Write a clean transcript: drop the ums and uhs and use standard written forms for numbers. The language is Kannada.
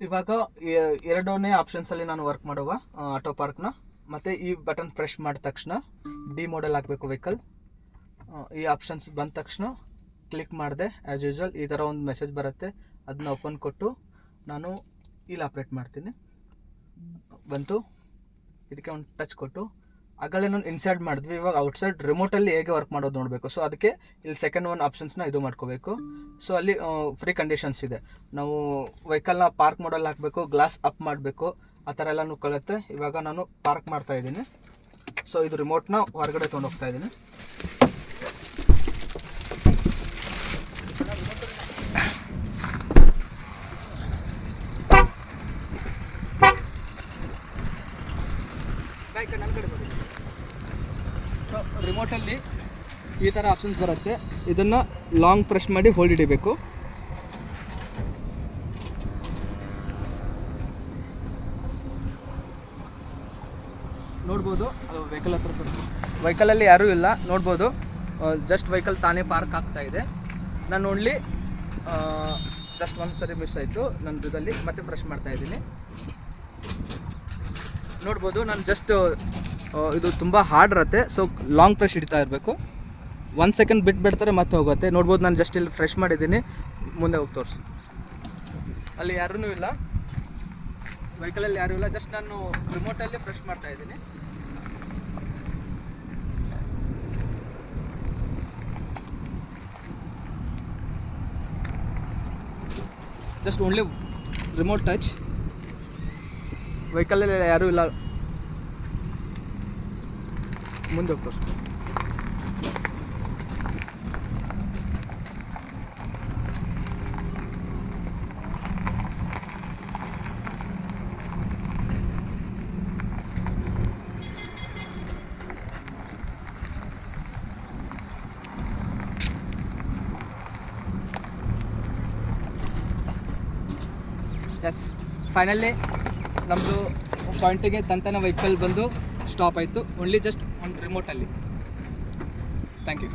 ಇವಾಗ ಎರಡನೇ ಆಪ್ಷನ್ಸಲ್ಲಿ ನಾನು ವರ್ಕ್ ಮಾಡುವ ಆಟೋ ಪಾರ್ಕ್ನ. ಮತ್ತು ಈ ಬಟನ್ ಪ್ರೆಸ್ ಮಾಡಿದ ತಕ್ಷಣ ಡಿ ಮೋಡಲ್ ಹಾಕಬೇಕು ವೆಹಿಕಲ್. ಈ ಆಪ್ಷನ್ಸ್ ಬಂದ ತಕ್ಷಣ ಕ್ಲಿಕ್ ಮಾಡಿದೆ. ಆ್ಯಸ್ ಯೂಶ್ವಲ್ ಈ ಥರ ಒಂದು ಮೆಸೇಜ್ ಬರುತ್ತೆ. ಅದನ್ನ ಓಪನ್ ಕೊಟ್ಟು ನಾನು ಇಲ್ಲಿ ಆಪ್ರೇಟ್ ಮಾಡ್ತೀನಿ. ಬಂತು. ಇದಕ್ಕೆ ಒಂದು ಟಚ್ ಕೊಟ್ಟು ಆಗಲೇ ನಾನು ಇನ್ಸೈಡ್ ಮಾಡಿದ್ವಿ. ಇವಾಗ ಔಟ್ಸೈಡ್ ರಿಮೋಟಲ್ಲಿ ಹೇಗೆ ವರ್ಕ್ ಮಾಡೋದು ನೋಡಬೇಕು. ಸೊ ಅದಕ್ಕೆ ಇಲ್ಲಿ ಸೆಕೆಂಡ್ ಒನ್ ಆಪ್ಷನ್ಸ್ನ ಇದು ಮಾಡ್ಕೋಬೇಕು. ಸೊ ಅಲ್ಲಿ ಫ್ರೀ ಕಂಡೀಷನ್ಸ್ ಇದೆ. ನಾವು ವೆಹಿಕಲ್ನ ಪಾರ್ಕ್ ಮಾಡಲ್ ಹಾಕಬೇಕು, ಗ್ಲಾಸ್ ಅಪ್ ಮಾಡಬೇಕು, ಆ ಥರ ಎಲ್ಲನೂ ಕಳುತ್ತೆ. ಇವಾಗ ನಾನು ಪಾರ್ಕ್ ಮಾಡ್ತಾ ಇದ್ದೀನಿ. ಸೊ ಇದು ರಿಮೋಟ್ನ ಹೊರಗಡೆ ತೊಗೊಂಡು ಹೋಗ್ತಾ ಇದ್ದೀನಿ. ಸೊ ರಿಮೋಟಲ್ಲಿ ಈ ಥರ ಆಪ್ಷನ್ಸ್ ಬರುತ್ತೆ. ಇದನ್ನು ಲಾಂಗ್ ಪ್ರೆಸ್ ಮಾಡಿ ಹೋಲ್ಡ್ ಹಿಡಿಬೇಕು. ನೋಡ್ಬೋದು ವೆಹಿಕಲ್ ಹತ್ರ ವೆಹಿಕಲಲ್ಲಿ ಯಾರೂ ಇಲ್ಲ ನೋಡ್ಬೋದು. ಜಸ್ಟ್ ವೆಹಿಕಲ್ ತಾನೇ ಪಾರ್ಕ್ ಆಗ್ತಾ ಇದೆ. ನಾನು ಓನ್ಲಿ ಜಸ್ಟ್ ಒಂದು ಸರಿ ಮಿಸ್ ಆಯಿತು ನನ್ನ ಇದರಲ್ಲಿ. ಮತ್ತೆ ಪ್ರೆಸ್ ಮಾಡ್ತಾ ಇದ್ದೀನಿ. ನೋಡ್ಬೋದು ನಾನು ಜಸ್ಟ್ ಇದು ತುಂಬ ಹಾರ್ಡ್ ಇರುತ್ತೆ. ಸೊ ಲಾಂಗ್ ಪ್ರೆಸ್ ಹಿಡಿತಾ ಇರಬೇಕು. 1 ಸೆಕೆಂಡ್ ಬಿಡ್ತಾರೆ ಮತ್ತೆ ಹೋಗುತ್ತೆ. ನೋಡ್ಬೋದು ನಾನು ಜಸ್ಟ್ ಇಲ್ಲಿ ಫ್ರೆಶ್ ಮಾಡಿದ್ದೀನಿ. ಮುಂದೆ ಹೋಗಿ ತೋರಿಸಿ. ಅಲ್ಲಿ ಯಾರೂ ಇಲ್ಲ, ವೆಹಿಕಲಲ್ಲಿ ಯಾರೂ ಇಲ್ಲ. ಜಸ್ಟ್ ನಾನು ರಿಮೋಟಲ್ಲಿ ಫ್ರೆಶ್ ಮಾಡ್ತಾ ಇದ್ದೀನಿ. Just only remote touch. ವೆಹಿಕಲಲ್ಲಿ ಯಾರೂ ಇಲ್ಲ, ಮುಂದೆ ಹೋಗಿ ತೋರಿಸಿ. ಎಸ್, ಫೈನಲಿ ನಮ್ಮದು ಪಾಯಿಂಟಿಗೆ ತಂತನ ವೆಹಿಕಲ್ ಬಂದು ಸ್ಟಾಪ್ ಆಯಿತು. ಓನ್ಲಿ ಜಸ್ಟ್ ಒಂದು ರಿಮೋಟಲ್ಲಿ. Thank you.